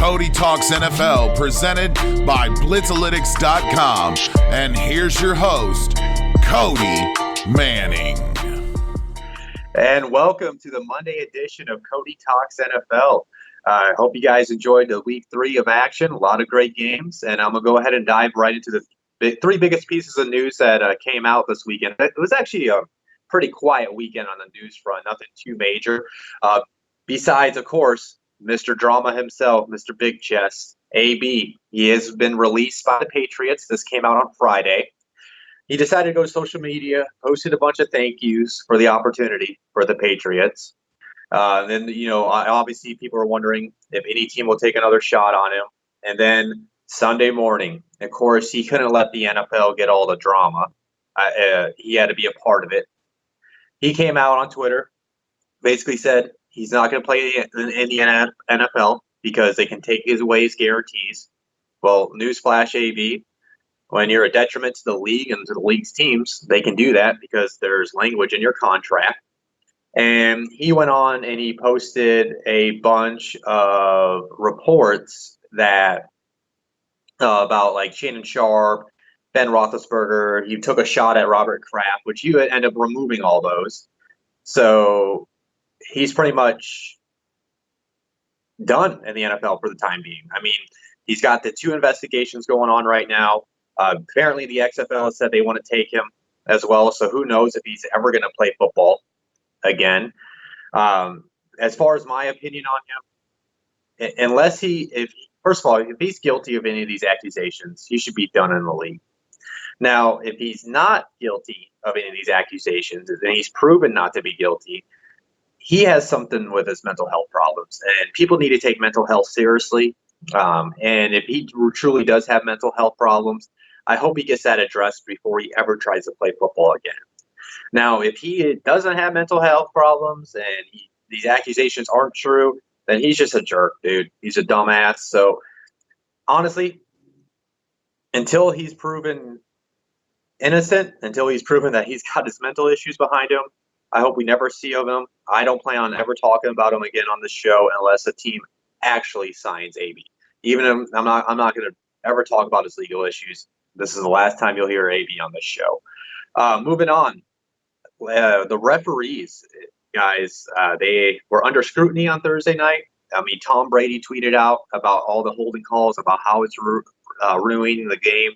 Cody Talks NFL, presented by Blitzalytics.com. And here's your host, Cody Manning. And welcome to the Monday edition of Cody Talks NFL. I hope you guys enjoyed the week 3 of action. A lot of great games. And I'm going to go ahead and dive right into the 3 biggest pieces of news that came out this weekend. It was actually a pretty quiet weekend on the news front. Nothing too major. Besides, of course, Mr. Drama himself, Mr. Big Chest, AB. He has been released by the Patriots. This came out on Friday. He decided to go to social media, posted a bunch of thank yous for the opportunity for the Patriots. Then, obviously people are wondering if any team will take another shot on him. And then Sunday morning, of course, he couldn't let the NFL get all the drama. He had to be a part of it. He came out on Twitter, basically said he's not going to play in the NFL because they can take his away his guarantees. Well, newsflash, AB, when you're a detriment to the league and to the league's teams, they can do that because there's language in your contract. And he went on and he posted a bunch of reports that about like Shannon Sharp, Ben Roethlisberger. He took a shot at Robert Kraft, which you end up removing all those. So he's pretty much done in the NFL for the time being. I mean, he's got the 2 investigations going on right now. Apparently, the XFL has said they want to take him as well. So who knows if he's ever going to play football again. As far as my opinion on him, first of all, if he's guilty of any of these accusations, he should be done in the league. Now, if he's not guilty of any of these accusations, and he's proven not to be guilty, he has something with his mental health problems, and people need to take mental health seriously. And if he truly does have mental health problems, I hope he gets that addressed before he ever tries to play football again. Now, if he doesn't have mental health problems and these accusations aren't true, then he's just a jerk, dude. He's a dumbass. So, honestly, until he's proven innocent, until he's proven that he's got his mental issues behind him, I hope we never see of him. I don't plan on ever talking about him again on the show unless a team actually signs AB. Even if I'm not going to ever talk about his legal issues. This is the last time you'll hear AB on this show. Moving on, the referees, guys, they were under scrutiny on Thursday night. I mean, Tom Brady tweeted out about all the holding calls, about how it's ruining the game.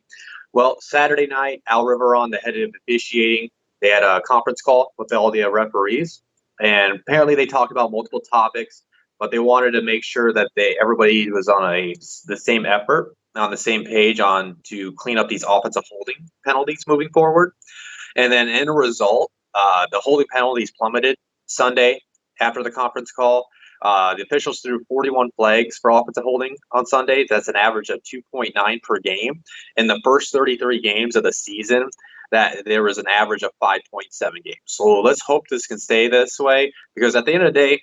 Well, Saturday night, Al Riveron, the head of officiating, they had a conference call with all the referees, and apparently they talked about multiple topics, but they wanted to make sure that everybody was on the same effort, on the same page to clean up these offensive holding penalties moving forward. And then in a result, the holding penalties plummeted Sunday after the conference call. The officials threw 41 flags for offensive holding on Sunday. That's an average of 2.9 per game. In the first 33 games of the season, that there was an average of 5.7 games. So let's hope this can stay this way, because at the end of the day,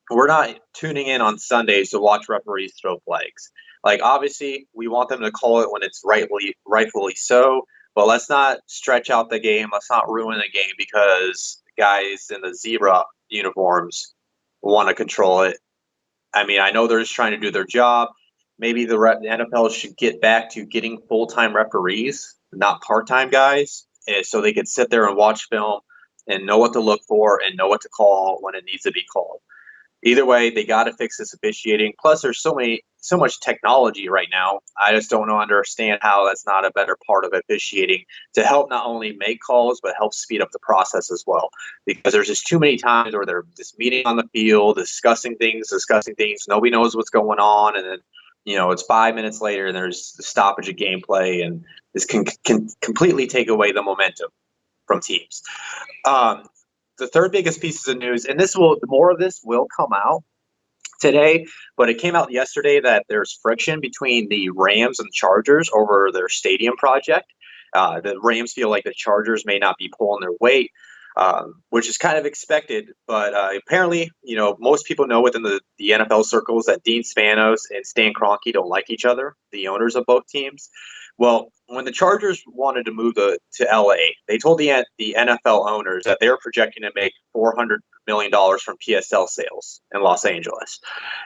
we're not tuning in on Sundays to watch referees throw flags. Like, obviously, we want them to call it when it's rightfully so, but let's not stretch out the game. Let's not ruin the game because guys in the zebra uniforms want to control it. I mean, I know they're just trying to do their job. Maybe the NFL should get back to getting full-time referees, not part-time guys, so they can sit there and watch film and know what to look for and know what to call when it needs to be called. Either way, they got to fix this officiating. Plus, there's so much technology right now. I just don't understand how that's not a better part of officiating to help not only make calls, but help speed up the process as well. Because there's just too many times where they're just meeting on the field, discussing things. Nobody knows what's going on. And then, it's 5 minutes later and there's the stoppage of gameplay. And this can completely take away the momentum from teams. The third biggest pieces of news, and more of this will come out today, but it came out yesterday that there's friction between the Rams and Chargers over their stadium project. The Rams feel like the Chargers may not be pulling their weight, which is kind of expected. But apparently, most people know within the NFL circles that Dean Spanos and Stan Kroenke don't like each other, the owners of both teams. Well, when the Chargers wanted to move to LA, they told the NFL owners that they were projecting to make $400 million from PSL sales in Los Angeles.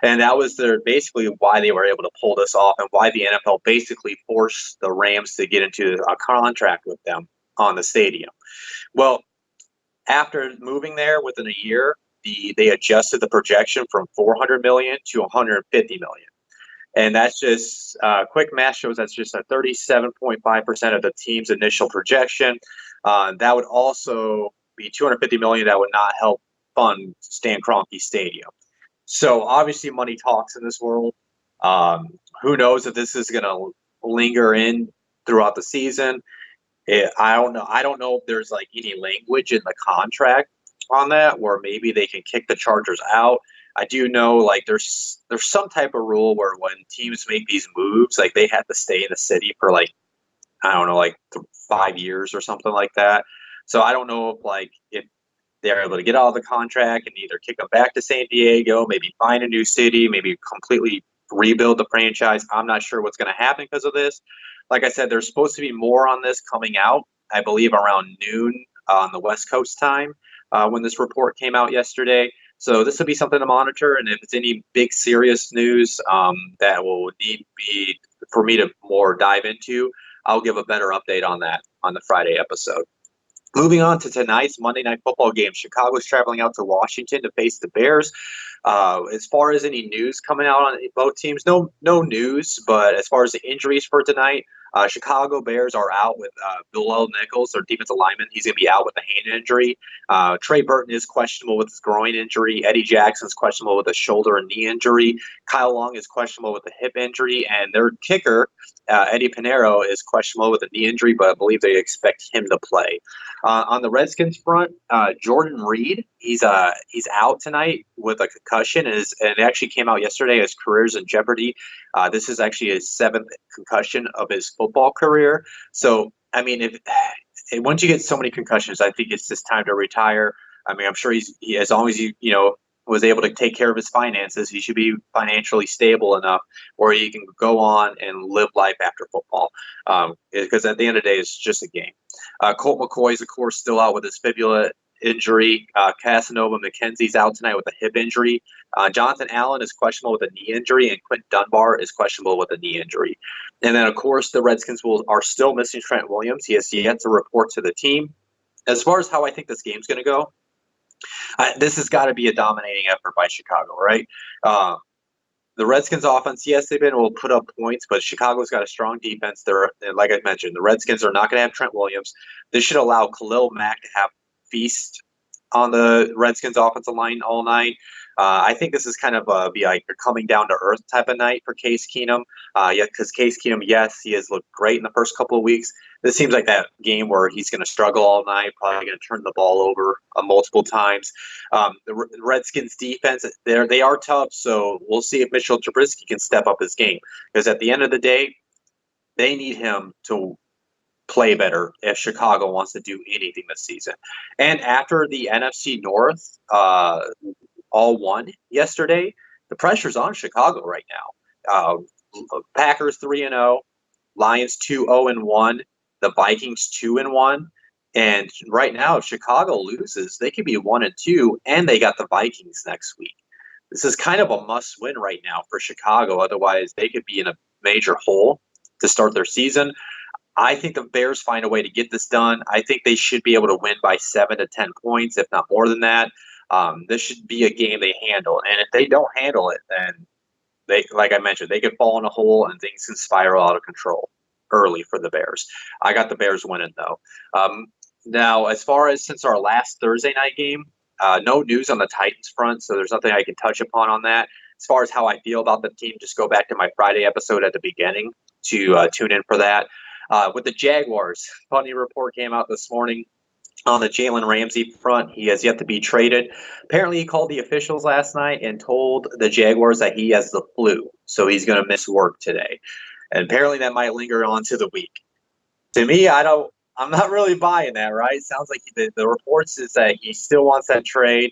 And that was basically why they were able to pull this off and why the NFL basically forced the Rams to get into a contract with them on the stadium. Well, after moving there within a year, they adjusted the projection from $400 million to $150 million. And that's just quick math shows that's just a 37.5% of the team's initial projection. That would also be $250 million that would not help fund Stan Kroenke Stadium. So obviously money talks in this world. Who knows if this is going to linger in throughout the season. I don't know. I don't know if there's like any language in the contract on that where maybe they can kick the Chargers out. I do know like there's some type of rule where when teams make these moves, like they have to stay in the city for like, I don't know, like 5 years or something like that. So I don't know if they're able to get out of the contract and either kick them back to San Diego, maybe find a new city, maybe completely rebuild the franchise. I'm not sure what's going to happen because of this. Like I said, there's supposed to be more on this coming out, I believe around noon on the West Coast time when this report came out yesterday. So this will be something to monitor, and if it's any big serious news that will need for me to more dive into, I'll give a better update on that on the Friday episode. Moving on to tonight's Monday Night Football game, Chicago's traveling out to Washington to face the Bears. As far as any news coming out on both teams, no news. But as far as the injuries for tonight, Chicago Bears are out with Bilal Nichols, their defensive lineman. He's going to be out with a hand injury. Trey Burton is questionable with his groin injury. Eddie Jackson's questionable with a shoulder and knee injury. Kyle Long is questionable with a hip injury. And their kicker, Eddie Pinheiro, is questionable with a knee injury, but I believe they expect him to play. On the Redskins front, Jordan Reed, he's out tonight with a concussion, and it actually came out yesterday. His career's in jeopardy. This is actually his 7th concussion of his football career. So, I mean, once you get so many concussions, I think it's just time to retire. I mean, I'm sure he as long as he was able to take care of his finances, he should be financially stable enough where he can go on and live life after football. Because at the end of the day, it's just a game. Colt McCoy is, of course, still out with his fibula injury. Casanova McKenzie's out tonight with a hip injury. Jonathan Allen is questionable with a knee injury, and Quentin Dunbar is questionable with a knee injury. And then, of course, the Redskins are still missing Trent Williams. He has yet to report to the team. As far as how I think this game's going to go, this has got to be a dominating effort by Chicago, right? The Redskins offense, yes, they've been able to put up points, but Chicago's got a strong defense. Like I mentioned, the Redskins are not going to have Trent Williams. This should allow Khalil Mack to have feast on the Redskins offensive line all night. I think this is kind of be like a coming down to earth type of night for Case Keenum. Because Case Keenum, yes, he has looked great in the first couple of weeks. This seems like that game where he's going to struggle all night, probably going to turn the ball over multiple times. The Redskins defense, they are tough, so we'll see if Mitchell Trubisky can step up his game. Because at the end of the day, they need him to play better if Chicago wants to do anything this season. And after the NFC North all won yesterday, the pressure's on Chicago right now. Packers 3-0, Lions 2-0-1, the Vikings 2-1, and right now if Chicago loses, they could be 1-2, and they got the Vikings next week. This is kind of a must-win right now for Chicago. Otherwise, they could be in a major hole to start their season. I think the Bears find a way to get this done. I think they should be able to win by 7 to 10 points, if not more than that. This should be a game they handle. And if they don't handle it, then like I mentioned, they could fall in a hole and things can spiral out of control early for the Bears. I got the Bears winning, though. Now, as far as since our last Thursday night game, no news on the Titans front, so there's nothing I can touch upon on that. As far as how I feel about the team, just go back to my Friday episode at the beginning to tune in for that. With the Jaguars, funny report came out this morning on the Jalen Ramsey front. He has yet to be traded. Apparently, he called the officials last night and told the Jaguars that he has the flu, so he's going to miss work today. And apparently, that might linger on to the week. To me, I'm not really buying that. Right? Sounds like the reports is that he still wants that trade.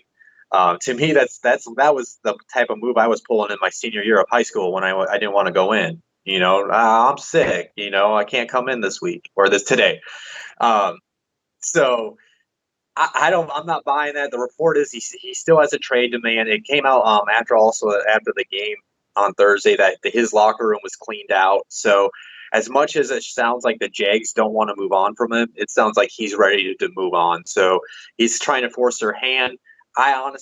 To me, that was the type of move I was pulling in my senior year of high school when I didn't want to go in. I'm sick. I can't come in this week or today. So I'm not buying that. The report is he still has a trade demand. It came out after the game on Thursday that his locker room was cleaned out. So as much as it sounds like the Jags don't want to move on from him, it sounds like he's ready to move on. So he's trying to force their hand. I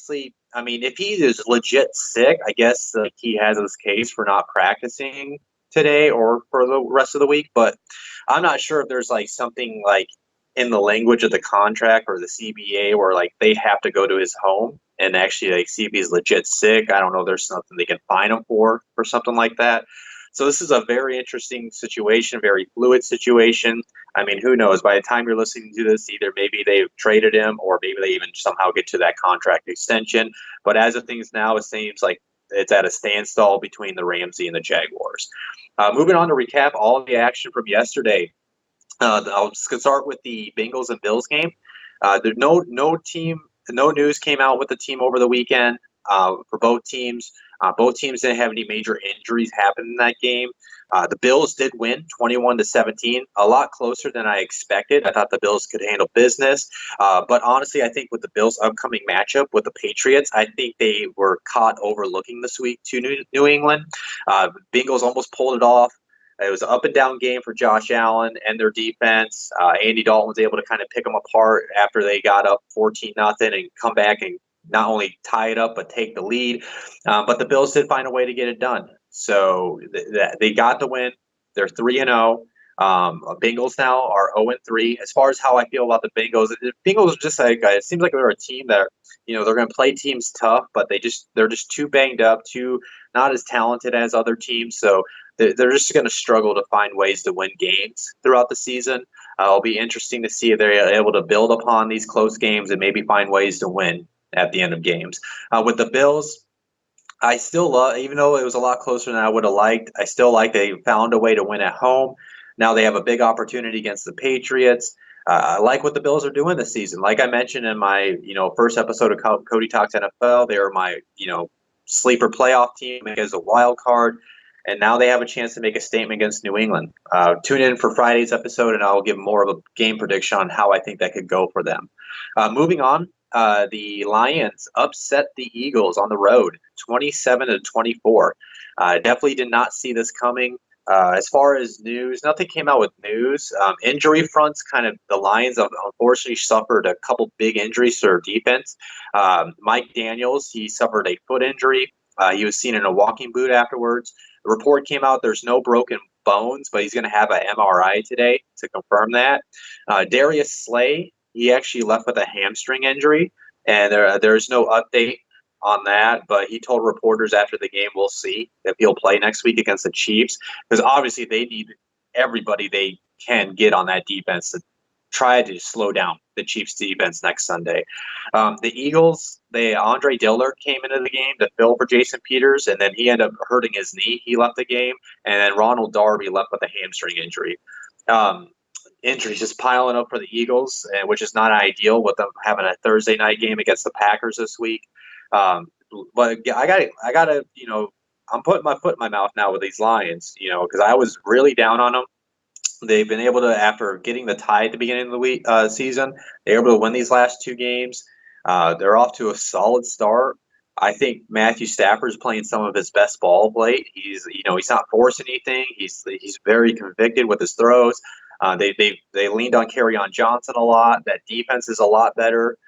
mean, if he is legit sick, I guess he has his case for not practicing today or for the rest of the week. But I'm not sure if there's like something like in the language of the contract or the CBA where like they have to go to his home and actually like see if he's legit sick. I don't know if there's something they can fine him for something like that. So this is a very interesting situation, very fluid situation. I mean, who knows? By the time you're listening to this, either maybe they've traded him or maybe they even somehow get to that contract extension. But as of things now, it seems like it's at a standstill between the Ramsey and the Jaguars. Moving on to recap all of the action from yesterday. I'll start with the Bengals and Bills game. There's no news came out with the team over the weekend for both teams. Both teams didn't have any major injuries happen in that game. The Bills did win 21-17, a lot closer than I expected. I thought the Bills could handle business. But honestly, I think with the Bills' upcoming matchup with the Patriots, I think they were caught overlooking this week to New England. Bengals almost pulled it off. It was an up and down game for Josh Allen and their defense. Andy Dalton was able to kind of pick them apart after they got up 14-0 and come back and not only tie it up but take the lead. But the Bills did find a way to get it done. So they got the win. They're 3-0. Bengals now are 0-3. As far as how I feel about the Bengals are just like it seems like they're a team that they're going to play teams tough, but they're just too banged up, too not as talented as other teams. So they're just going to struggle to find ways to win games throughout the season. It'll be interesting to see if they're able to build upon these close games and maybe find ways to win at the end of games. With the Bills, I still love, even though it was a lot closer than I would have liked, I still like they found a way to win at home. Now they have a big opportunity against the Patriots. I like what the Bills are doing this season. Like I mentioned in my first episode of Cody Talks NFL, they were my sleeper playoff team as a wild card. And now they have a chance to make a statement against New England. Tune in for Friday's episode, and I'll give more of a game prediction on how I think that could go for them. Moving on, the Lions upset the Eagles on the road, 27-24. Definitely did not see this coming. As far as news, nothing came out with news. Injury fronts, the Lions unfortunately suffered a couple big injuries to their defense. Mike Daniels, he suffered a foot injury. He was seen in a walking boot afterwards. The report came out there's no broken bones, but he's going to have an MRI today to confirm that. Darius Slay, he actually left with a hamstring injury, and there's no update on that, but he told reporters after the game, we'll see if he'll play next week against the Chiefs, because obviously they need everybody they can get on that defense to try to slow down the Chiefs defense next Sunday. The Eagles, Andre Dillard came into the game to fill for Jason Peters, and then he ended up hurting his knee. He left the game, and then Ronald Darby left with a hamstring injury. Injuries just piling up for the Eagles, which is not ideal with them having a Thursday night game against the Packers this week. But I gotta, I'm putting my foot in my mouth now with these Lions, because I was really down on them. They've been able to, after getting the tie at the beginning of the season, they're able to win these last two games. They're off to a solid start. I think Matthew Stafford's playing some of his best ball of late. He's not forcing anything. He's very convicted with his throws. They leaned on Kerryon Johnson a lot. That defense is a lot better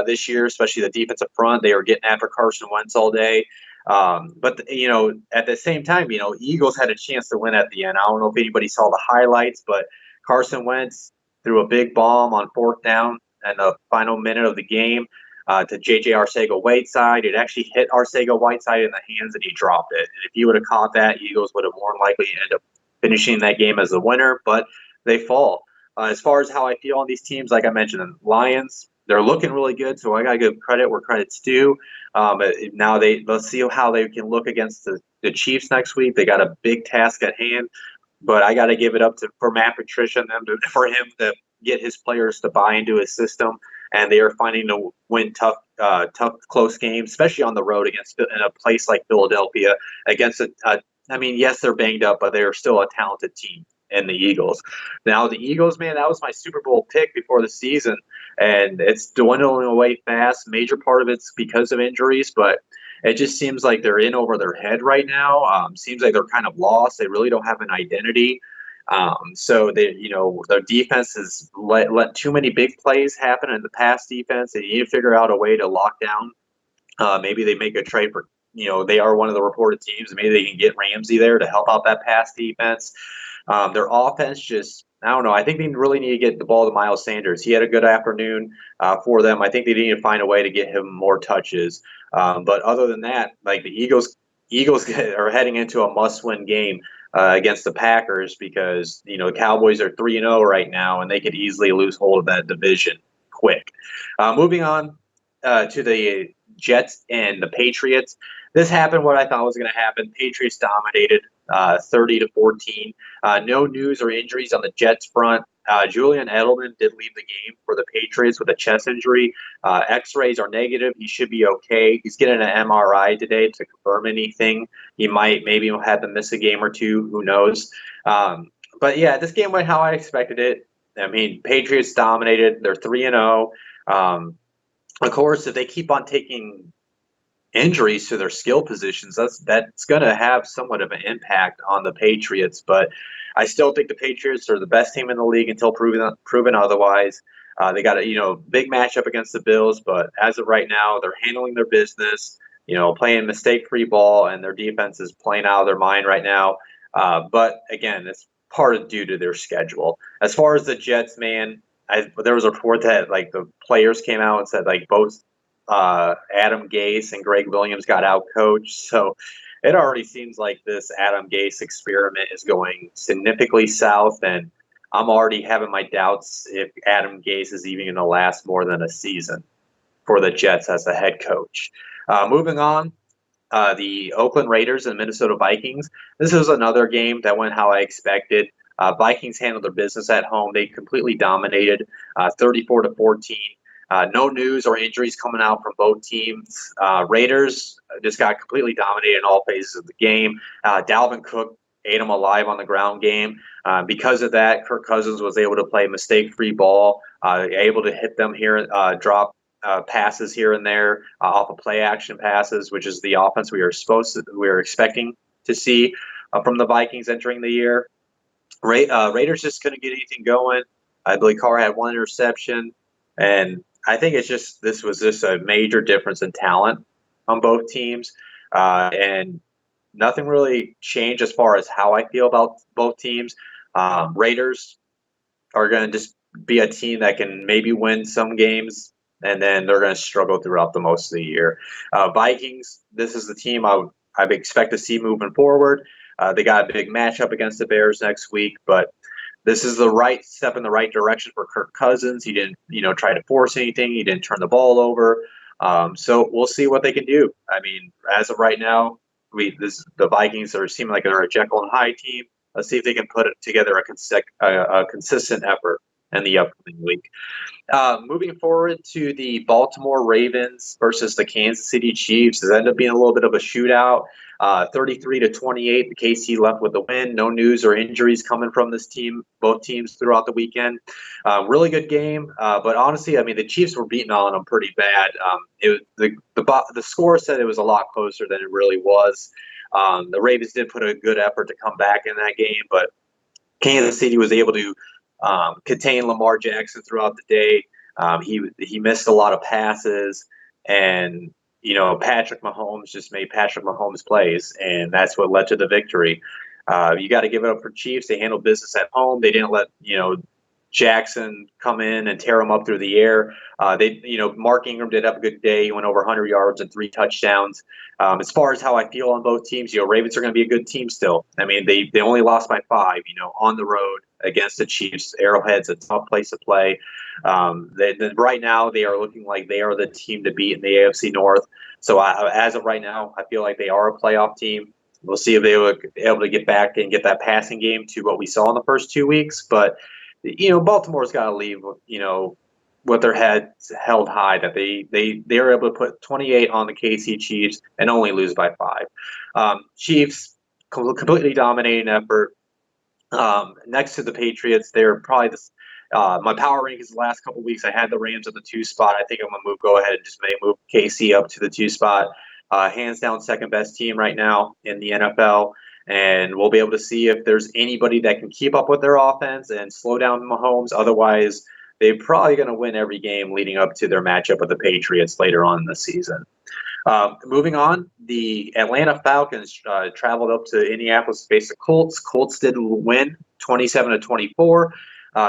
this year, especially the defensive front. They were getting after Carson Wentz all day. But at the same time, Eagles had a chance to win at the end. I don't know if anybody saw the highlights, but Carson Wentz threw a big bomb on fourth down in the final minute of the game to J.J. Arcega-Whiteside. It actually hit Arcega-Whiteside in the hands, and he dropped it. And if he would have caught that, Eagles would have more than likely ended up finishing that game as the winner, but they fall. As far as how I feel on these teams, like I mentioned, the Lions, they're looking really good, so I got to give credit where credit's due. Now let's see how they can look against the Chiefs next week. They got a big task at hand, but I got to give it up for Matt Patricia and for him to get his players to buy into his system, and they are finding to win tough, close games, especially on the road in a place like Philadelphia against yes, they're banged up, but they are still a talented team. And the Eagles. Now, the Eagles, man, that was my Super Bowl pick before the season. and it's dwindling away fast. Major part of it's because of injuries, but it just seems like they're in over their head right now. Seems like they're kind of lost. They really don't have an identity. So their defense has let too many big plays happen in the pass defense. They need to figure out a way to lock down. Maybe they make a trade for, they are one of the reported teams. Maybe they can get Ramsey there to help out that pass defense. Their offense I don't know. I think they really need to get the ball to Miles Sanders. He had a good afternoon for them. I think they need to find a way to get him more touches. But other than that, like the Eagles are heading into a must-win game against the Packers because, the Cowboys are 3-0 right now, and they could easily lose hold of that division quick. Moving on to the Jets and the Patriots. This happened what I thought was going to happen. Patriots dominated 30-14. No news or injuries on the Jets front. Julian Edelman did leave the game for the Patriots with a chest injury. X-rays are negative. He should be okay. He's getting an MRI today to confirm anything. He maybe have to miss a game or two. Who knows? But yeah, this game went how I expected it. I mean, Patriots dominated. They're 3-0. Of course, if they keep on taking injuries to their skill positions, that's going to have somewhat of an impact on the Patriots. But I still think the Patriots are the best team in the league until proven otherwise. They got a big matchup against the Bills, but as of right now, they're handling their business. Playing mistake-free ball, and their defense is playing out of their mind right now. But again, it's part of due to their schedule. As far as the Jets, man, there was a report that like the players came out and said like both Adam Gase and Greg Williams got out coached. So it already seems like this Adam Gase experiment is going significantly south, and I'm already having my doubts if Adam Gase is even going to last more than a season for the Jets as the head coach. Moving on, the Oakland Raiders and Minnesota Vikings. This was another game that went how I expected. Vikings handled their business at home. They completely dominated 34-14. No news or injuries coming out from both teams. Raiders just got completely dominated in all phases of the game. Dalvin Cook ate them alive on the ground game. Because of that, Kirk Cousins was able to play mistake-free ball, able to hit them here, drop passes here and there off of play action passes, which is the offense we were expecting to see from the Vikings entering the year. Raiders just couldn't get anything going. I believe Carr had one interception, and I think this was just a major difference in talent on both teams, and nothing really changed as far as how I feel about both teams. Raiders are going to just be a team that can maybe win some games, and then they're going to struggle throughout the most of the year. Vikings, this is the team I expect to see moving forward. They got a big matchup against the Bears next week, but this is the right step in the right direction for Kirk Cousins. He didn't, try to force anything. He didn't turn the ball over. So we'll see what they can do. I mean, as of right now, the Vikings seeming like they're a Jekyll and Hyde team. Let's see if they can put together a consistent effort in the upcoming week. Moving forward to the Baltimore Ravens versus the Kansas City Chiefs. It ended up being a little bit of a shootout. 33-28. The KC left with the win. No news or injuries coming from this team, both teams throughout the weekend. Really good game. But honestly, I mean, the Chiefs were beating on them pretty bad. The score said it was a lot closer than it really was. The Ravens did put a good effort to come back in that game, but Kansas City was able to contain Lamar Jackson throughout the day. He missed a lot of passes, and Patrick Mahomes just made Patrick Mahomes plays, and that's what led to the victory. You got to give it up for Chiefs. They handled business at home. They didn't let Jackson come in and tear him up through the air. Mark Ingram did have a good day. He went over 100 yards and 3 touchdowns. As far as how I feel on both teams, Ravens are going to be a good team still. I mean, they only lost by 5, on the road against the Chiefs. Arrowhead's a tough place to play. Right now, they are looking like they are the team to beat in the AFC North. So as of right now, I feel like they are a playoff team. We'll see if they were able to get back and get that passing game to what we saw in the first 2 weeks. But Baltimore's got to leave, with their heads held high, that they are able to put 28 on the KC Chiefs and only lose by 5. Chiefs completely dominating effort. Next to the Patriots, they're probably My power rankings the last couple weeks, I had the Rams at the 2 spot. I think I'm going to go ahead and just move KC up to the 2 spot. Hands down, second best team right now in the NFL. And we'll be able to see if there's anybody that can keep up with their offense and slow down Mahomes. Otherwise, they're probably going to win every game leading up to their matchup with the Patriots later on in the season. Moving on, the Atlanta Falcons traveled up to Indianapolis to face the Colts. Colts did win 27-24.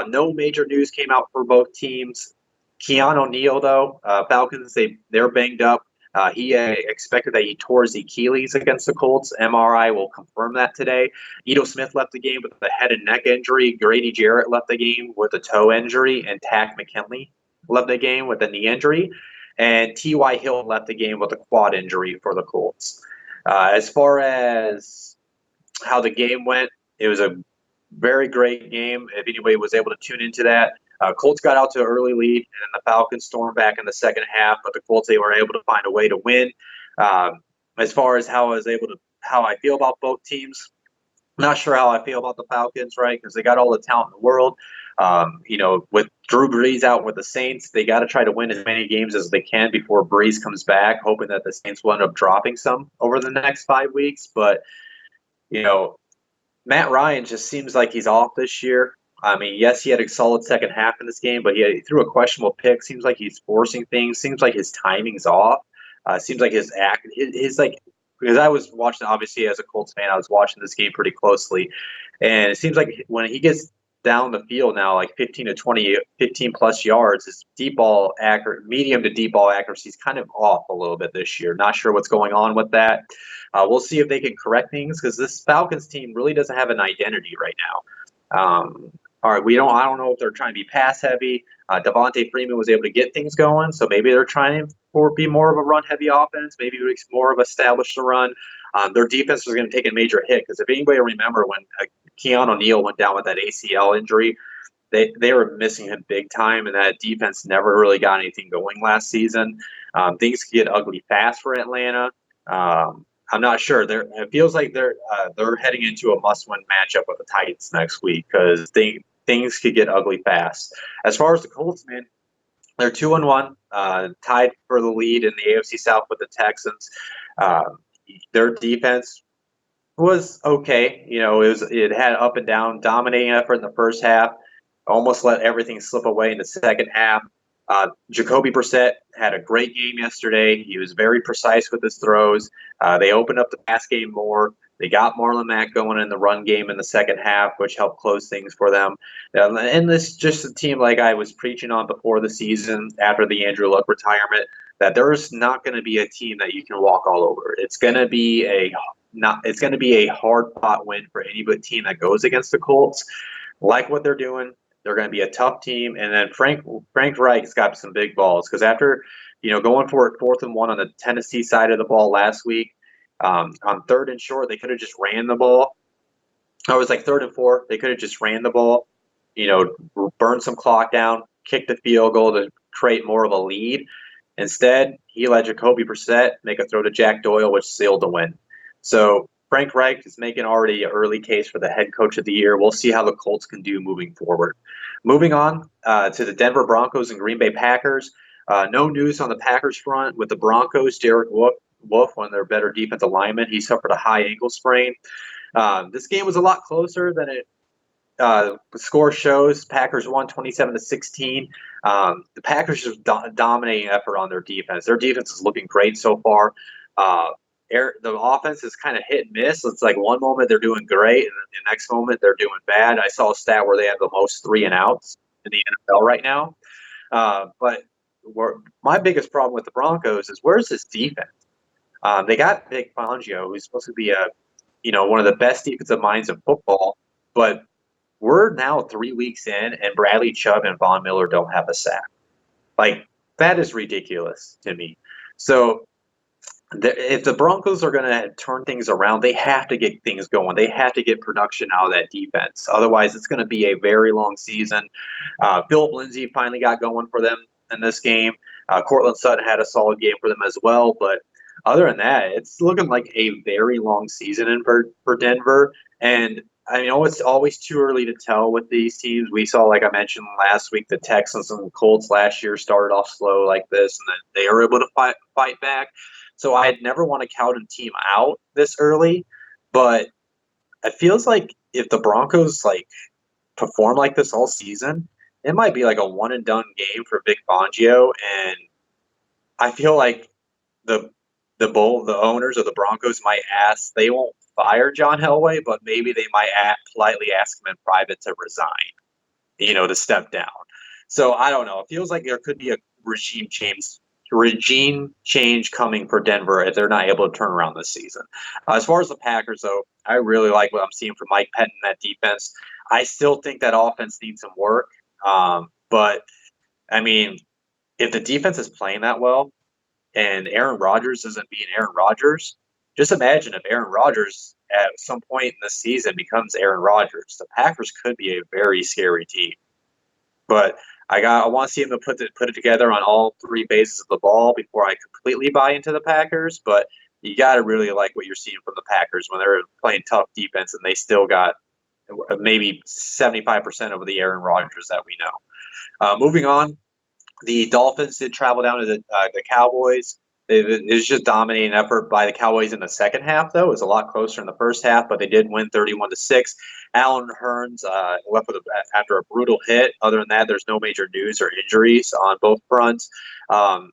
No major news came out for both teams. Keanu O'Neal, though, Falcons, they're banged up. He expected that he tore his Achilles against the Colts. MRI will confirm that today. Ito Smith left the game with a head and neck injury. Grady Jarrett left the game with a toe injury. And Tack McKinley left the game with a knee injury. And T.Y. Hill left the game with a quad injury for the Colts. As far as how the game went, it was a very great game. If anybody was able to tune into that, Colts got out to an early lead, and then the Falcons stormed back in the second half. But the Colts, they were able to find a way to win. As far as how I feel about both teams, not sure how I feel about the Falcons, right? Because they got all the talent in the world. With Drew Brees out with the Saints, they got to try to win as many games as they can before Brees comes back, hoping that the Saints will end up dropping some over the next 5 weeks. But, Matt Ryan just seems like he's off this year. I mean, yes, he had a solid second half in this game, but he threw a questionable pick. Seems like he's forcing things. Seems like his timing's off. Seems like his because I was watching, obviously, as a Colts fan, I was watching this game pretty closely. And it seems like when he gets down the field now, like 15 to 20, 15 plus yards, his medium to deep ball accuracy is kind of off a little bit this year. Not sure what's going on with that. We'll see if they can correct things, because this Falcons team really doesn't have an identity right now. All right, I don't know if they're trying to be pass heavy. Devontae Freeman was able to get things going, so maybe they're trying to be more of a run heavy offense. Maybe it's more of establish the run. Their defense was going to take a major hit, because if anybody remember when Keanu O'Neal went down with that ACL injury, they were missing him big time, and that defense never really got anything going last season. Things could get ugly fast for Atlanta. I'm not sure. It feels like they're heading into a must-win matchup with the Titans next week, because things could get ugly fast. As far as the Colts, man, they're 2-1, tied for the lead in the AFC South with the Texans. Their defense was okay. It had up and down, dominating effort in the first half, almost let everything slip away in the second half. Jacoby Brissett had a great game yesterday. He was very precise with his throws. They opened up the pass game more. They got Marlon Mack going in the run game in the second half, which helped close things for them. And this is just a team like I was preaching on before the season, after the Andrew Luck retirement, that there's not going to be a team that you can walk all over. It's going to be a hard-fought win for any team that goes against the Colts. Like what they're doing, they're going to be a tough team. And then Frank Reich's got some big balls, because after going for it 4th and 1 on the Tennessee side of the ball last week, on 3rd and short, they could have just ran the ball. It was like 3rd and 4. They could have just ran the ball, burn some clock down, kick the field goal to create more of a lead. Instead, he let Jacoby Brissett make a throw to Jack Doyle, which sealed the win. So Frank Reich is making already an early case for the head coach of the year. We'll see how the Colts can do moving forward. Moving on to the Denver Broncos and Green Bay Packers. No news on the Packers front with the Broncos. Derek Wolfe, one of their better defensive linemen, he suffered a high ankle sprain. This game was a lot closer than the score shows. Packers won 27-16. The Packers just dominating effort on their defense. Their defense is looking great so far. The offense is kind of hit and miss. It's like one moment they're doing great, and then the next moment they're doing bad. I saw a stat where they have the most 3-and-outs in the NFL right now. But my biggest problem with the Broncos is, where's this defense? They got Vic Fangio, who's supposed to be one of the best defensive minds in football, but we're now 3 weeks in, and Bradley Chubb and Von Miller don't have a sack. Like, that is ridiculous to me. So if the Broncos are going to turn things around, they have to get things going. They have to get production out of that defense. Otherwise, it's going to be a very long season. Philip Lindsay finally got going for them in this game. Cortland Sutton had a solid game for them as well. But other than that, it's looking like a very long season for Denver. And I know it's always too early to tell with these teams. We saw, like I mentioned last week, the Texans and Colts last year started off slow like this, and then they were able to fight back. So I'd never want to count a team out this early, but it feels like if the Broncos perform like this all season, it might be like a one and done game for Vic Fangio, and I feel like the the owners of the Broncos might ask. They won't fire John Elway, but maybe they might politely ask him in private to resign. To step down. So I don't know. It feels like there could be a regime change coming for Denver if they're not able to turn around this season. As far as the Packers, though, I really like what I'm seeing from Mike Pettin in that defense. I still think that offense needs some work. But I mean, if the defense is playing that well and Aaron Rodgers isn't being Aaron Rodgers, just imagine if Aaron Rodgers at some point in the season becomes Aaron Rodgers. The Packers could be a very scary team. But I want to see him to put it together on all three bases of the ball before I completely buy into the Packers. But you got to really like what you're seeing from the Packers when they're playing tough defense and they still got maybe 75% of the Aaron Rodgers that we know. Moving on, the Dolphins did travel down to the Cowboys. It was just dominating effort by the Cowboys in the second half, though. It was a lot closer in the first half, but they did win 31-6. Allen Hurns left after a brutal hit. Other than that, there's no major news or injuries on both fronts. I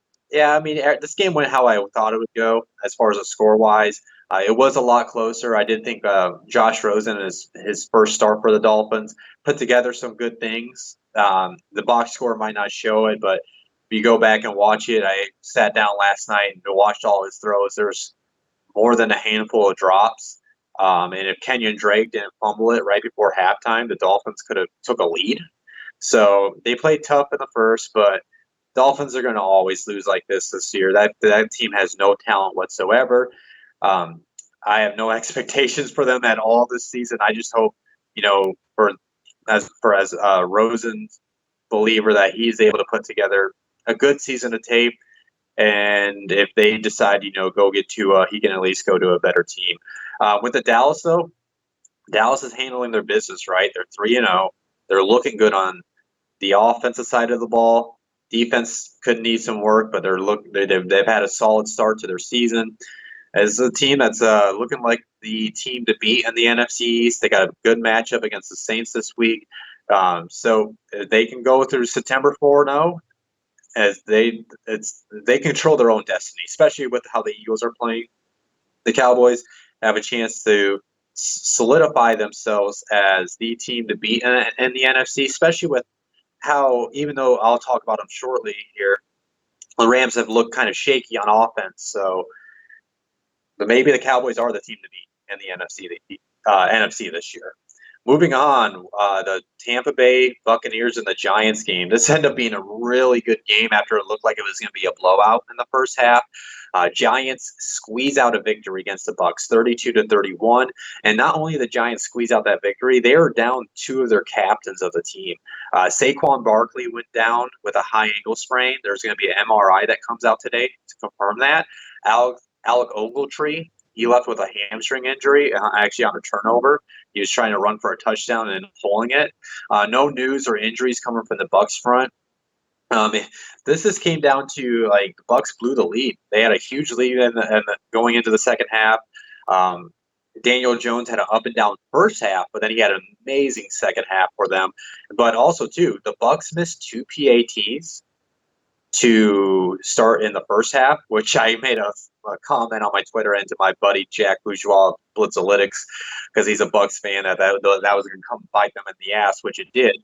mean, this game went how I thought it would go as far as the score-wise. It was a lot closer. I did think Josh Rosen, his first start for the Dolphins, put together some good things. The box score might not show it, but if you go back and watch it, I sat down last night and watched all his throws. There's more than a handful of drops. And if Kenyon Drake didn't fumble it right before halftime, the Dolphins could have took a lead. So they played tough in the first, but Dolphins are going to always lose like this year. That team has no talent whatsoever. I have no expectations for them at all this season. I just hope, as Rosen's believer, that he's able to put together a good season of tape, and if they decide, go get Tua, he can at least go to a better team. With the Dallas, though, Dallas is handling their business right. They're 3-0. They're looking good on the offensive side of the ball. Defense could need some work, but they've had a solid start to their season. As a team that's looking like the team to beat in the NFC East, they got a good matchup against the Saints this week. So they can go through September 4-0. As they control their own destiny, especially with how the Eagles are playing. The Cowboys have a chance to solidify themselves as the team to beat in the NFC, especially with how, even though I'll talk about them shortly here, the Rams have looked kind of shaky on offense. But maybe the Cowboys are the team to beat in the NFC this year. Moving on, the Tampa Bay Buccaneers and the Giants game. This ended up being a really good game after it looked like it was going to be a blowout in the first half. Giants squeeze out a victory against the Bucs, 32-31. And not only did the Giants squeeze out that victory, they were down two of their captains of the team. Saquon Barkley went down with a high ankle sprain. There's going to be an MRI that comes out today to confirm that. Alec Ogletree, he left with a hamstring injury, actually on a turnover. He was trying to run for a touchdown and pulling it. No news or injuries coming from the Bucs front. This just came down to the Bucs blew the lead. They had a huge lead going into the second half. Daniel Jones had an up and down first half, but then he had an amazing second half for them. But also, too, the Bucs missed 2 PATs to start in the first half, which I made a comment on my Twitter and to my buddy Jack Bourgeois of Blitzalytics, because he's a Bucs fan, that was going to come bite them in the ass, which it did.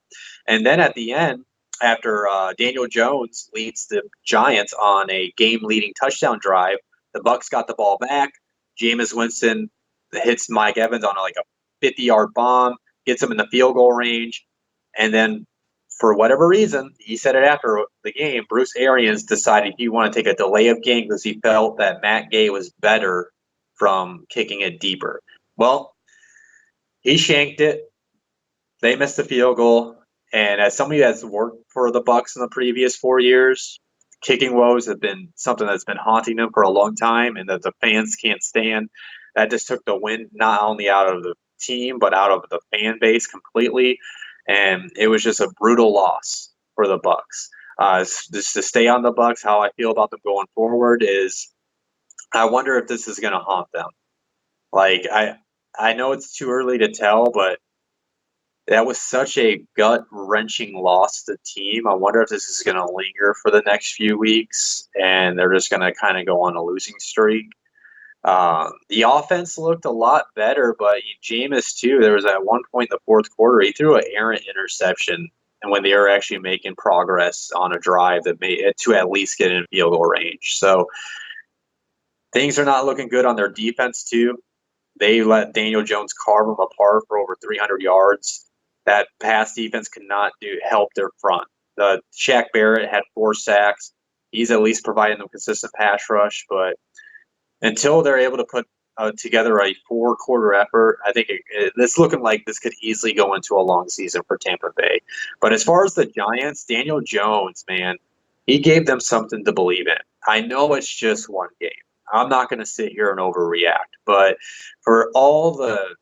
And then at the end, after Daniel Jones leads the Giants on a game-leading touchdown drive, the Bucs got the ball back. Jameis Winston hits Mike Evans on a 50-yard bomb, gets him in the field goal range, and then for whatever reason, he said it after the game, Bruce Arians decided he wanted to take a delay of game because he felt that Matt Gay was better from kicking it deeper. Well, he shanked it. They missed the field goal. And as somebody that's worked for the Bucs in the previous 4 years, kicking woes have been something that's been haunting them for a long time and that the fans can't stand. That just took the wind not only out of the team, but out of the fan base completely. And it was just a brutal loss for the Bucs. Just to stay on the Bucs, how I feel about them going forward is I wonder if this is going to haunt them. Like, I know it's too early to tell, but that was such a gut-wrenching loss to the team. I wonder if this is going to linger for the next few weeks, and they're just going to kind of go on a losing streak. The offense looked a lot better, but Jameis, too, there was at one point in the fourth quarter, he threw an errant interception, and when they were actually making progress on a drive that made it to at least get in field goal range. So things are not looking good on their defense, too. They let Daniel Jones carve them apart for over 300 yards. That pass defense could not help their front. Shaq Barrett had 4 sacks. He's at least providing them consistent pass rush, but until they're able to put together a 4-quarter effort, I think it's looking like this could easily go into a long season for Tampa Bay. But as far as the Giants, Daniel Jones, man, he gave them something to believe in. I know it's just one game. I'm not going to sit here and overreact, but for all the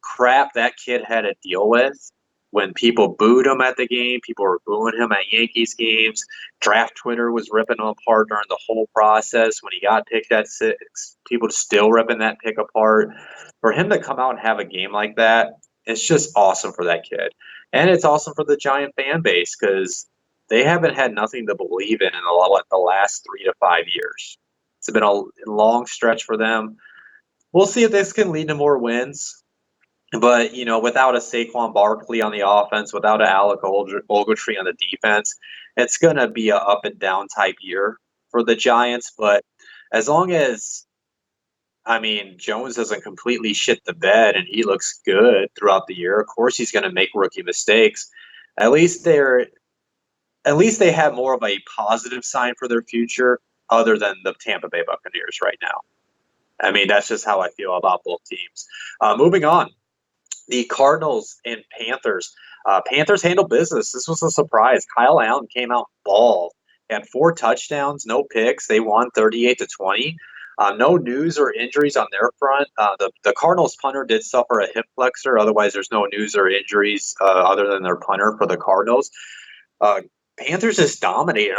crap that kid had to deal with, when people booed him at the game, people were booing him at Yankees games. Draft Twitter was ripping him apart during the whole process. When he got picked at 6, people still ripping that pick apart. For him to come out and have a game like that, it's just awesome for that kid. And it's awesome for the Giant fan base because they haven't had nothing to believe in the last 3 to 5 years. It's been a long stretch for them. We'll see if this can lead to more wins. But, without a Saquon Barkley on the offense, without an Alec Ogletree on the defense, it's going to be a up and down type year for the Giants. But as long as, Jones doesn't completely shit the bed and he looks good throughout the year, of course he's going to make rookie mistakes. At least they have more of a positive sign for their future other than the Tampa Bay Buccaneers right now. That's just how I feel about both teams. Moving on. The Cardinals and Panthers. Panthers handled business. This was a surprise. Kyle Allen came out bald. He had 4 touchdowns, no picks. They won 38-20. No news or injuries on their front. The Cardinals punter did suffer a hip flexor. Otherwise, there's no news or injuries other than their punter for the Cardinals. Panthers just dominated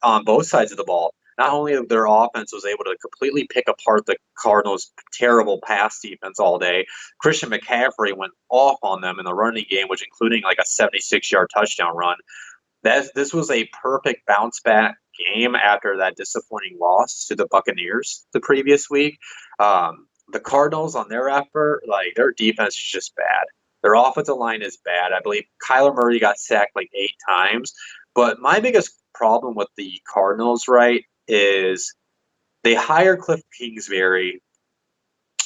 on both sides of the ball. Not only their offense was able to completely pick apart the Cardinals' terrible pass defense all day, Christian McCaffrey went off on them in the running game, which including like a 76-yard touchdown run. This was a perfect bounce-back game after that disappointing loss to the Buccaneers the previous week. The Cardinals, on their effort, their defense is just bad. Their offensive line is bad. I believe Kyler Murray got sacked 8 times. But my biggest problem with the Cardinals, is they hired Cliff Kingsbury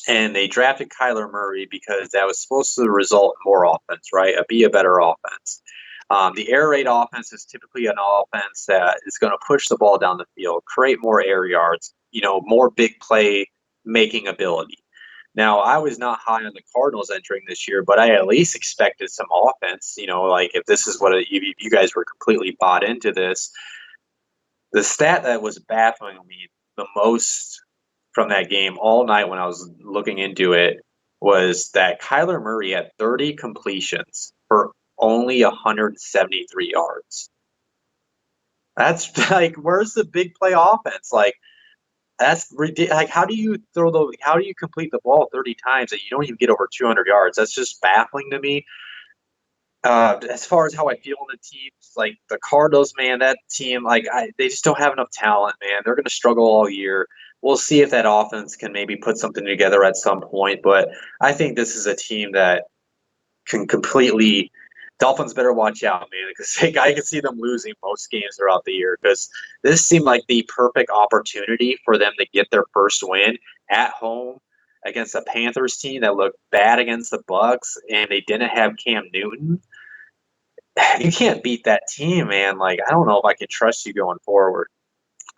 and they drafted Kyler Murray because that was supposed to result in more offense, be a better offense. The air raid offense is typically an offense that is going to push the ball down the field, create more air yards, more big play making ability. Now, I was not high on the Cardinals entering this year, but I at least expected some offense. If this is what you guys were completely bought into this. The stat that was baffling me the most from that game all night when I was looking into it was that Kyler Murray had 30 completions for only 173 yards. That's where's the big play offense? That's ridiculous. How do you complete the ball 30 times and you don't even get over 200 yards? That's just baffling to me. As far as how I feel on the teams, the Cardinals, man, that team, they just don't have enough talent, man. They're going to struggle all year. We'll see if that offense can maybe put something together at some point, but I think this is a team that can completely – Dolphins better watch out, man, because I can see them losing most games throughout the year because this seemed like the perfect opportunity for them to get their first win at home against a Panthers team that looked bad against the Bucs, and they didn't have Cam Newton. You can't beat that team, man. I don't know if I can trust you going forward.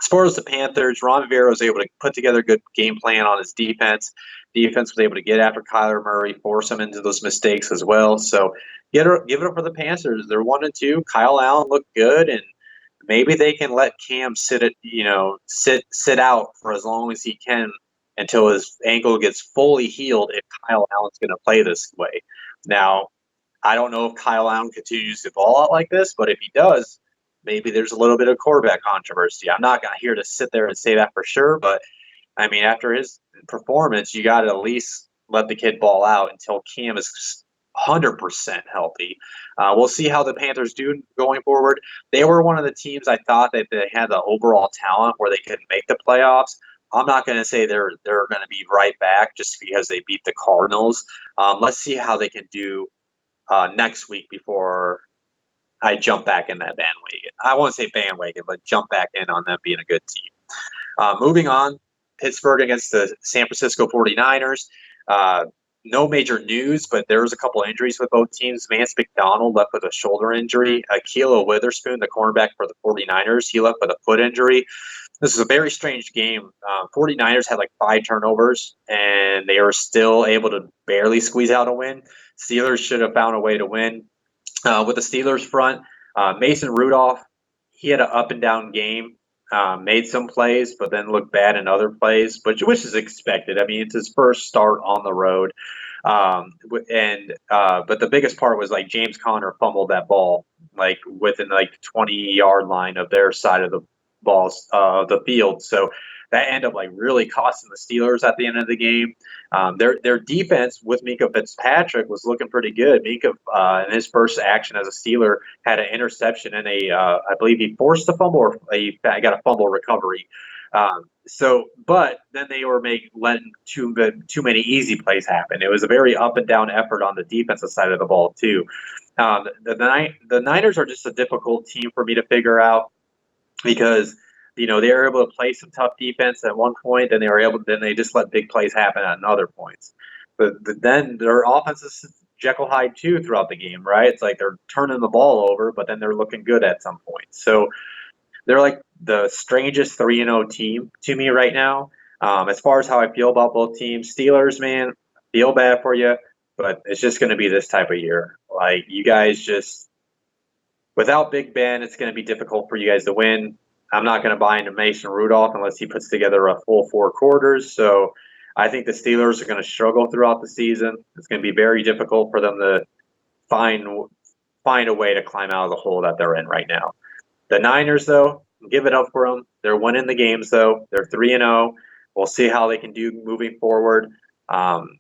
As far as the Panthers, Ron Rivera was able to put together a good game plan on his defense. Defense was able to get after Kyler Murray, force him into those mistakes as well. So give it up for the Panthers. They're 1-2. Kyle Allen looked good, and maybe they can let Cam sit out for as long as he can until his ankle gets fully healed if Kyle Allen's going to play this way. Now, I don't know if Kyle Allen continues to ball out like this, but if he does, maybe there's a little bit of quarterback controversy. I'm not here to sit there and say that for sure, but I mean, after his performance, you got to at least let the kid ball out until Cam is 100% healthy. We'll see how the Panthers do going forward. They were one of the teams I thought that they had the overall talent where they could make the playoffs. I'm not going to say they're going to be right back just because they beat the Cardinals. Let's see how they can do next week before I jump back in that bandwagon. I won't say bandwagon, but jump back in on them being a good team. Moving on, Pittsburgh against the San Francisco 49ers. No major news, but there was a couple injuries with both teams. Vance McDonald left with a shoulder injury. Ahkello Witherspoon, the cornerback for the 49ers, he left with a foot injury. This is a very strange game. 49ers had like 5 turnovers, and they were still able to barely squeeze out a win. Steelers should have found a way to win. With the Steelers front, Mason Rudolph, he had an up-and-down game. Made some plays, but then looked bad in other plays, which is expected. I mean, it's his first start on the road. But the biggest part was like James Conner fumbled that ball like within like 20-yard line of their side of the the field. So that ended up like really costing the Steelers at the end of the game. Their defense with Minkah Fitzpatrick was looking pretty good. Minkah, in his first action as a Steeler, had an interception and I believe he forced a fumble or he got a fumble recovery. But then they were letting too many easy plays happen. It was a very up and down effort on the defensive side of the ball too. The Niners are just a difficult team for me to figure out because they were able to play some tough defense at one point, then they just let big plays happen at other points. But then their offense is Jekyll Hyde too throughout the game, right? It's like they're turning the ball over, but then they're looking good at some point. So they're like the strangest 3-0 team to me right now. As far as how I feel about both teams, Steelers, man, feel bad for you, but it's just going to be this type of year. Like you guys just, without Big Ben, it's going to be difficult for you guys to win. I'm not going to buy into Mason Rudolph unless he puts together a full 4 quarters. So I think the Steelers are going to struggle throughout the season. It's going to be very difficult for them to find a way to climb out of the hole that they're in right now. The Niners, though, give it up for them. They're winning the games, though. They're 3-0. We'll see how they can do moving forward. I'm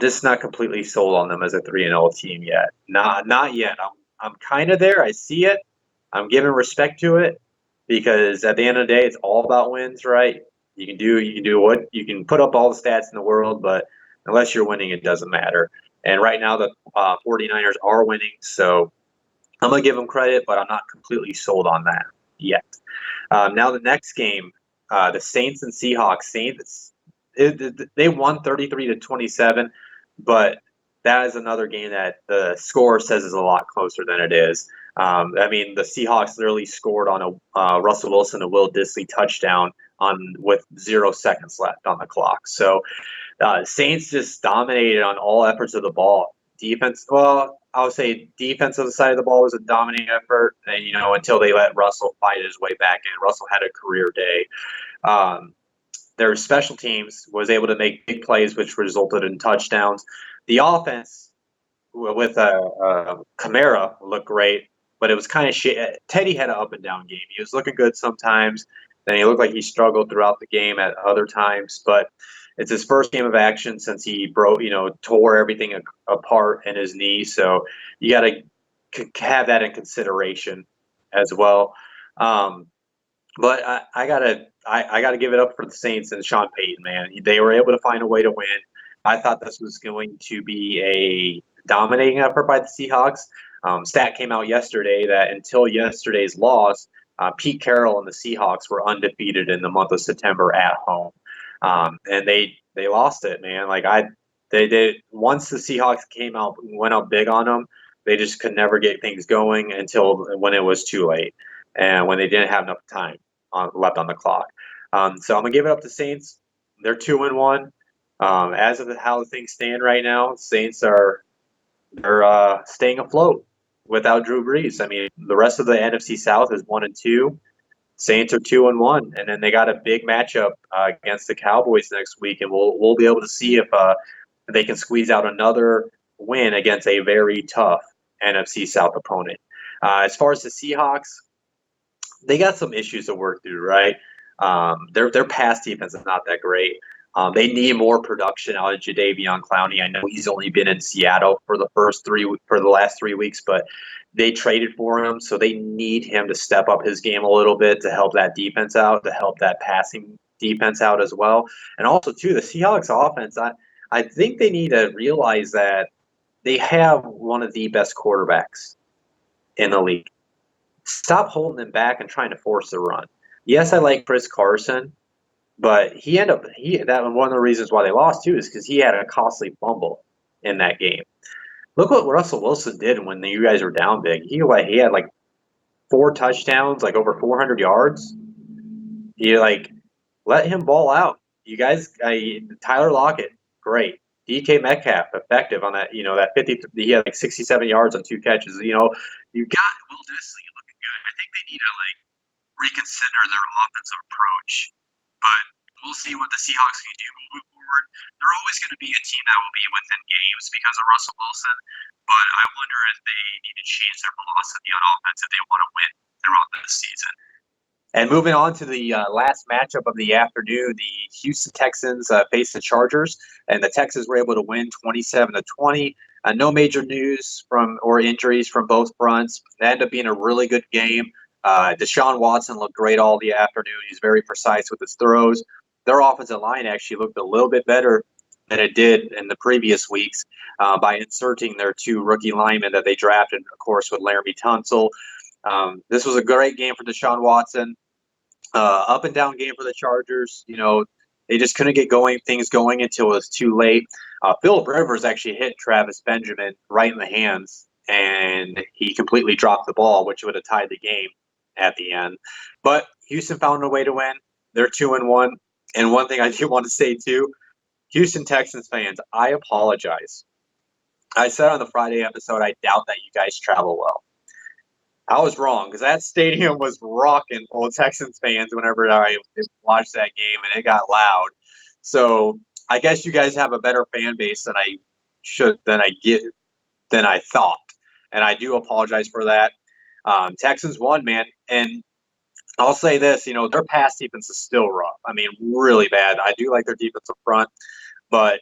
just not completely sold on them as a 3-0 team yet. Not yet. I'm kind of there. I see it. I'm giving respect to it. Because at the end of the day, it's all about wins, right? You can put up all the stats in the world, but unless you're winning, it doesn't matter. And right now, the 49ers are winning, so I'm going to give them credit, but I'm not completely sold on that yet. Now the next game, the Saints and Seahawks. Saints, they won 33-27, but that is another game that the score says is a lot closer than it is. I mean, the Seahawks literally scored on a Russell Wilson and Will Disley touchdown with 0 seconds left on the clock. So Saints just dominated on all efforts of the ball. Defense, well, I would say defensive side of the ball was a dominating effort, and until they let Russell fight his way back in. Russell had a career day. Their special teams was able to make big plays, which resulted in touchdowns. The offense with Kamara looked great, but it was kind of shit. Teddy had an up and down game. He was looking good sometimes. Then he looked like he struggled throughout the game at other times. But it's his first game of action since he tore everything apart in his knee. So you got to have that in consideration as well. But I gotta give it up for the Saints and Sean Payton, man. They were able to find a way to win. I thought this was going to be a dominating effort by the Seahawks. Stat came out yesterday that until yesterday's loss, Pete Carroll and the Seahawks were undefeated in the month of September at home, and they lost it, man. Once the Seahawks went up big on them, they just could never get things going until when it was too late and when they didn't have enough time left on the clock. So I'm gonna give it up to Saints. They're 2-1. As of how things stand right now, Saints they're staying afloat without Drew Brees. I mean, the rest of the NFC South is 1-2. Saints are 2-1, and then they got a big matchup against the Cowboys next week, and we'll be able to see if they can squeeze out another win against a very tough NFC South opponent. As far as the Seahawks, they got some issues to work through, right? Their pass defense is not that great. They need more production out of Jadeveon Clowney. I know he's only been in Seattle for the last 3 weeks, but they traded for him, so they need him to step up his game a little bit to help that defense out, to help that passing defense out as well. And also, too, the Seahawks offense, I think they need to realize that they have one of the best quarterbacks in the league. Stop holding him back and trying to force the run. Yes, I like Chris Carson, but that was one of the reasons why they lost too, is because he had a costly fumble in that game. Look what Russell Wilson did when you guys were down big. He had like 4 touchdowns, like over 400 yards. You let him ball out. You guys, Tyler Lockett, great. DK Metcalf, effective on that. That 50. He had like 67 yards on 2 catches. You got Will Dissly looking good. I think they need to reconsider their offensive approach. But we'll see what the Seahawks can do moving forward. They're always going to be a team that will be within games because of Russell Wilson. But I wonder if they need to change their philosophy on offense if they want to win throughout the season. And moving on to the last matchup of the afternoon, the Houston Texans faced the Chargers, and the Texans were able to win 27-20. No major news or injuries from both fronts. It ended up being a really good game. Deshaun Watson looked great all the afternoon. He's very precise with his throws. Their offensive line actually looked a little bit better than it did in the previous weeks by inserting their 2 rookie linemen that they drafted, of course, with Laramie Tunsil. This was a great game for Deshaun Watson. Up and down game for the Chargers. They just couldn't get things going until it was too late. Phillip Rivers actually hit Travis Benjamin right in the hands, and he completely dropped the ball, which would have tied the game at the end. But Houston found a way to win. They're 2-1. And one thing I do want to say too, Houston Texans fans, I apologize. I said on the Friday episode, I doubt that you guys travel well. I was wrong, because that stadium was rocking old Texans fans whenever I watched that game, and it got loud. So I guess you guys have a better fan base than I thought, and I do apologize for that. Texans won, man, and I'll say this: their pass defense is still rough. I mean, really bad. I do like their defensive front, but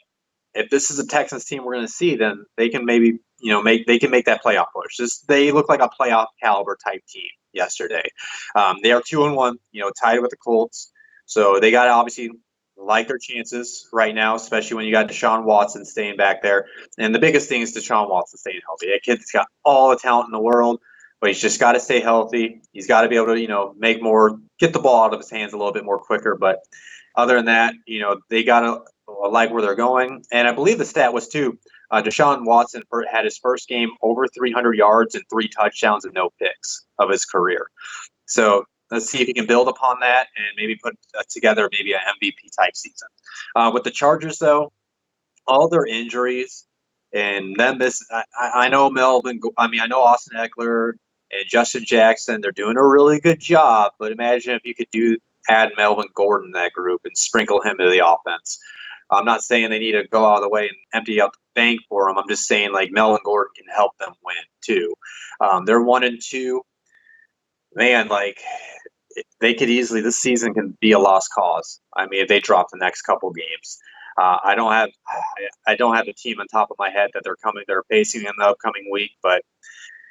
if this is a Texans team we're going to see, then they can maybe make that playoff push. They look like a playoff caliber type team yesterday. They are 2-1, tied with the Colts, so they got to obviously like their chances right now, especially when you got Deshaun Watson staying back there. And the biggest thing is Deshaun Watson staying healthy. That kid's got all the talent in the world, but he's just got to stay healthy. He's got to be able to get the ball out of his hands a little bit more quicker. But other than that, they got to like where they're going. And I believe the stat was too, Deshaun Watson had his first game over 300 yards and 3 touchdowns and no picks of his career. So let's see if he can build upon that and maybe put together maybe an MVP type season. With the Chargers, though, all their injuries, and then I know I know Austin Eckler and Justin Jackson, they're doing a really good job. But imagine if you could add Melvin Gordon in that group and sprinkle him into the offense. I'm not saying they need to go out of the way and empty out the bank for him. I'm just saying Melvin Gordon can help them win too. They're 1-2. Man, they could easily, this season can be a lost cause. I mean, if they drop the next couple games, I don't have the team on top of my head that they're facing in the upcoming week, but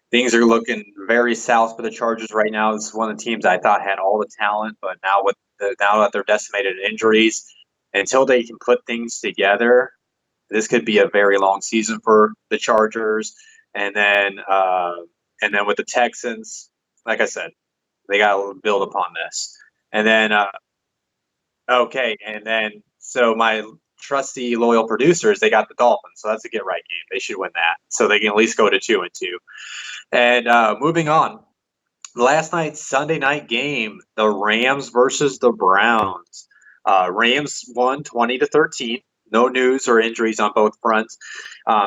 things are looking very south for the Chargers right now. This is one of the teams I thought had all the talent, but now that they're decimated in injuries, until they can put things together, this could be a very long season for the Chargers. And then with the Texans, like I said, they got to build upon this. And then, so my trusty, loyal producers, they got the Dolphins. So that's a get-right game. They should win that. So they can at least go to 2-2. And moving on, last night's Sunday night game, the Rams versus the Browns. Rams won 20-13. No news or injuries on both fronts.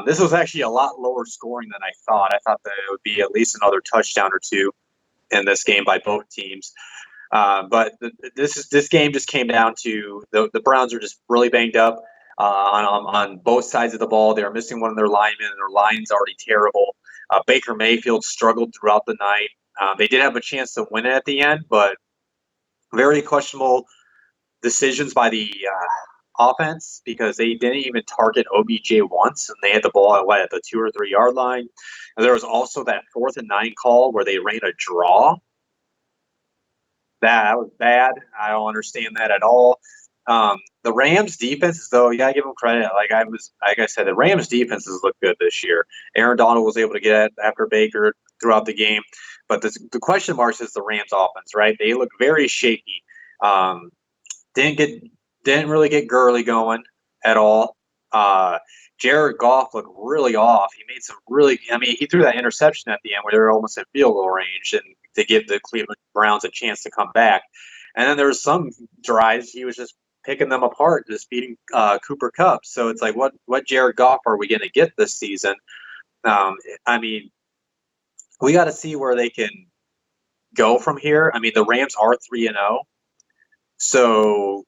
This was actually a lot lower scoring than I thought. I thought that it would be at least another touchdown or two in this game by both teams. But this game just came down to the Browns are just really banged up on both sides of the ball. They are missing one of their linemen, and their line's already terrible. Baker Mayfield struggled throughout the night. They did have a chance to win it at the end, but very questionable decisions by the offense because they didn't even target OBJ once, and they had the ball at the 2 or 3 yard line. And there was also that 4th and 9 call where they ran a draw. That was bad. I don't understand that at all. The Rams defense, though, you gotta give them credit. Like I said, the Rams defenses look good this year. Aaron Donald was able to get after Baker throughout the game, but the question marks is the Rams offense, right? They look very shaky. Didn't really get Gurley going at all. Jared Goff looked really off. He made some he threw that interception at the end where they were almost at field goal range and to give the Cleveland Browns a chance to come back. And then there was some drives he was just picking them apart, just beating Cooper Kupp. So it's like, what Jared Goff are we going to get this season? We got to see where they can go from here. The Rams are 3-0. So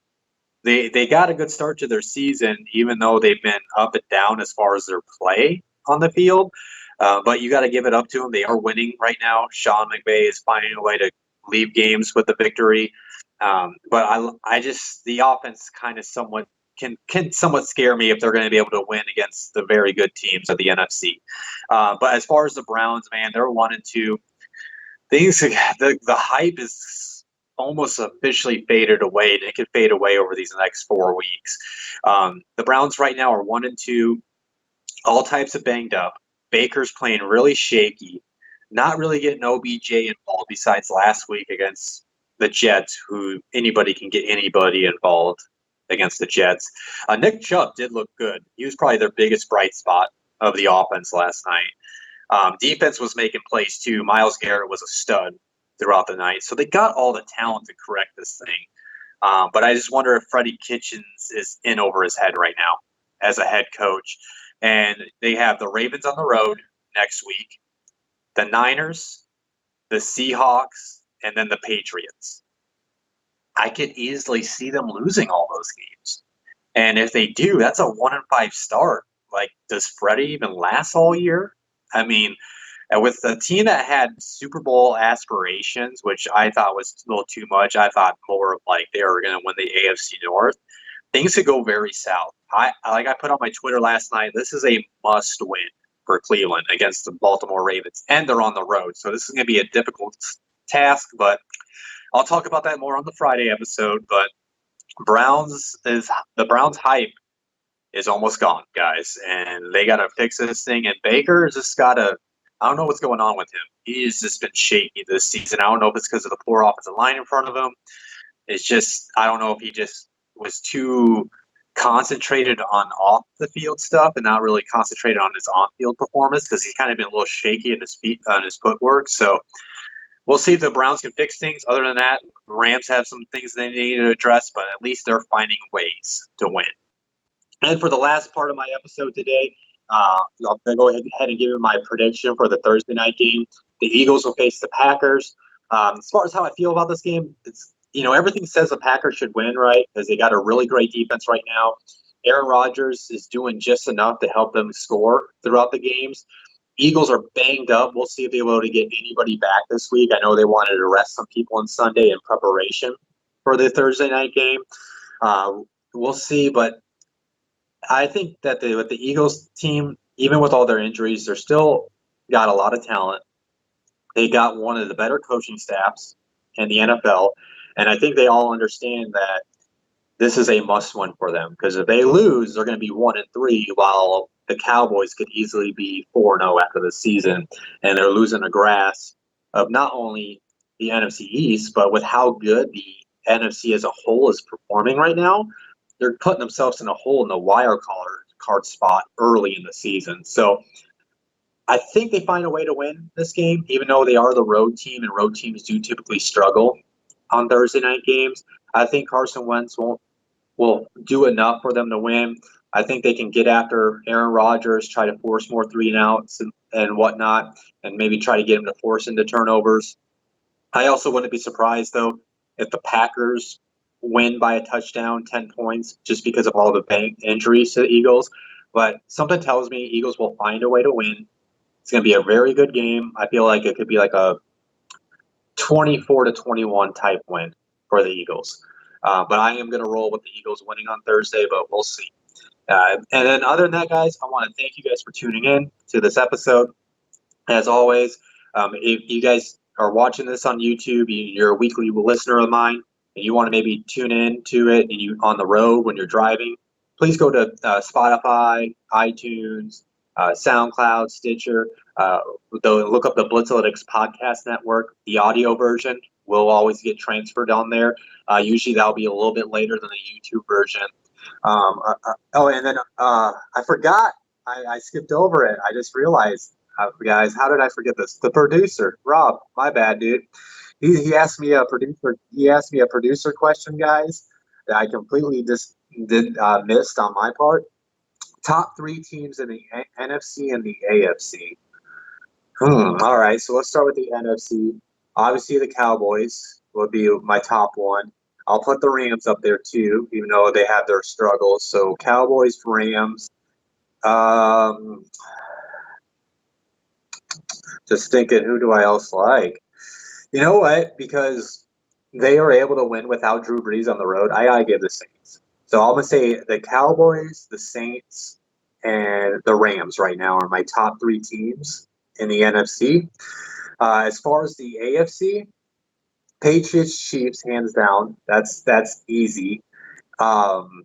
they got a good start to their season, even though they've been up and down as far as their play on the field. But you got to give it up to them. They are winning right now. Sean McVay is finding a way to leave games with the victory. But the offense kind of somewhat can somewhat scare me if they're going to be able to win against the very good teams of the NFC. But as far as the Browns, man, they're 1-2. The hype is almost officially faded away, and it could fade away over these next 4 weeks. The Browns right now are 1-2, all types of banged up. Baker's playing really shaky, not really getting OBJ involved besides last week against the Jets, who anybody can get anybody involved against the Jets. Nick Chubb did look good. He was probably their biggest bright spot of the offense last night. Defense was making plays too. Myles Garrett was a stud throughout the night. So they got all the talent to correct this thing. But I just wonder if Freddie Kitchens is in over his head right now as a head coach. And they have the Ravens on the road next week, the Niners, the Seahawks, and then the Patriots. I could easily see them losing all those games. And if they do, that's a 1-5 start. Like, does Freddie even last all year? With the team that had Super Bowl aspirations, which I thought was a little too much, I thought more of like they were going to win the AFC North. Things could go very south. I put on my Twitter last night, this is a must-win for Cleveland against the Baltimore Ravens, and they're on the road. So this is going to be a difficult task, but I'll talk about that more on the Friday episode. But the Browns hype is almost gone, guys, and they got to fix this thing. And Baker just got to – I don't know what's going on with him. He's just been shaky this season. I don't know if it's because of the poor offensive line in front of him. It's just – I don't know if he just was too concentrated on off-the-field stuff and not really concentrated on his on-field performance because he's kind of been a little shaky in his feet, on his footwork. So we'll see if the Browns can fix things. Other than that, the Rams have some things they need to address, but at least they're finding ways to win. And for the last part of my episode today, I'm going to go ahead and give you my prediction for the Thursday night game. The Eagles will face the Packers. As far as how I feel about this game, it's everything says the Packers should win, right? Because they got a really great defense right now. Aaron Rodgers is doing just enough to help them score throughout the games. Eagles are banged up. We'll see if they're able to get anybody back this week. I know they wanted to rest some people on Sunday in preparation for the Thursday night game. We'll see, but I think that with the Eagles team, even with all their injuries, they're still got a lot of talent. They got one of the better coaching staffs in the NFL, and I think they all understand that this is a must-win for them because if they lose, they're going to be 1-3, while the Cowboys could easily be 4-0 after the season, and they're losing the grasp of not only the NFC East, but with how good the NFC as a whole is performing right now. They're putting themselves in a hole in the wild card spot early in the season. So I think they find a way to win this game, even though they are the road team, and road teams do typically struggle on Thursday night games. I think Carson Wentz will do enough for them to win. I think they can get after Aaron Rodgers, try to force more 3-and-outs and whatnot, and maybe try to get him to force into turnovers. I also wouldn't be surprised, though, if the Packers win by a touchdown, 10 points, just because of all the injuries to the Eagles. But something tells me Eagles will find a way to win. It's going to be a very good game. I feel like it could be like a 24-21 type win for the Eagles. But I am going to roll with the Eagles winning on Thursday, but we'll see. And then other than that, guys, I want to thank you guys for tuning in to this episode. As always, if you guys are watching this on YouTube, you're a weekly listener of mine, and you want to maybe tune in to it and you on the road when you're driving, please go to Spotify, iTunes, SoundCloud, Stitcher. Look up the Blitzalytics podcast network. The audio version will always get transferred on there. Usually that'll be a little bit later than the YouTube version. And then I forgot. I skipped over it. I just realized, guys, how did I forget this? The producer, Rob. My bad, dude. He asked me a producer. He asked me a producer question, guys, that I completely missed on my part. Top 3 teams in the NFC and the AFC. All right, so let's start with the NFC. Obviously, the Cowboys would be my top one. I'll put the Rams up there too, even though they have their struggles. So Cowboys, Rams. Just thinking, who do I else like? You know what? Because they are able to win without Drew Brees on the road, I gotta give the Saints. So I'm gonna say the Cowboys, the Saints, and the Rams right now are my top 3 teams in the NFC. As far as the AFC, Patriots, Chiefs, hands down. That's easy. And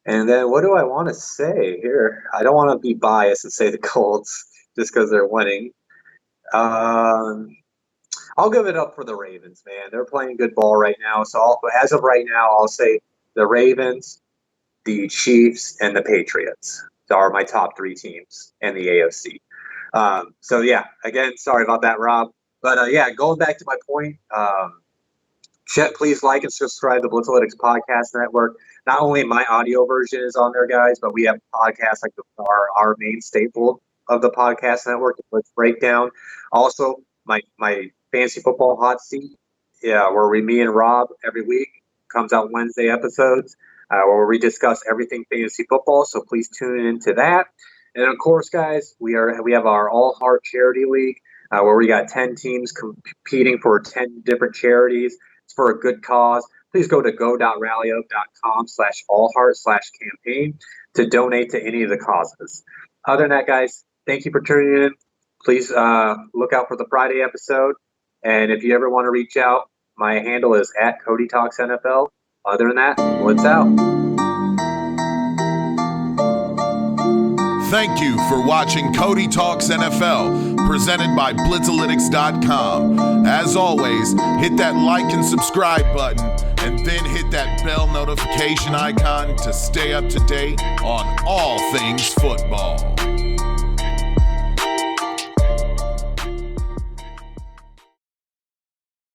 then what do I want to say here? I don't want to be biased and say the Colts just because they're winning. I'll give it up for the Ravens, man. They're playing good ball right now. So as of right now, I'll say the Ravens, the Chiefs, and the Patriots are my top 3 teams in the AFC. So, yeah, again, sorry about that, Rob. But, going back to my point, please like and subscribe to the Blitzalytics Podcast Network. Not only my audio version is on there, guys, but we have podcasts like our main staple of the podcast network, the Blitz Breakdown. Also, my Fantasy Football Hot Seat, where me and Rob every week comes out Wednesday episodes where we discuss everything fantasy football. So please tune into that. And of course, guys, we have our All Heart Charity League where we got 10 teams competing for 10 different charities. It's for a good cause. Please go to go.rallyout.com/allheart/campaign to donate to any of the causes. Other than that, guys, thank you for tuning in. Please look out for the Friday episode. And if you ever want to reach out, my handle is @Cody Talks NFL. Other than that, Blitz out. Thank you for watching Cody Talks NFL, presented by Blitzalytics.com. As always, hit that like and subscribe button, and then hit that bell notification icon to stay up to date on all things football.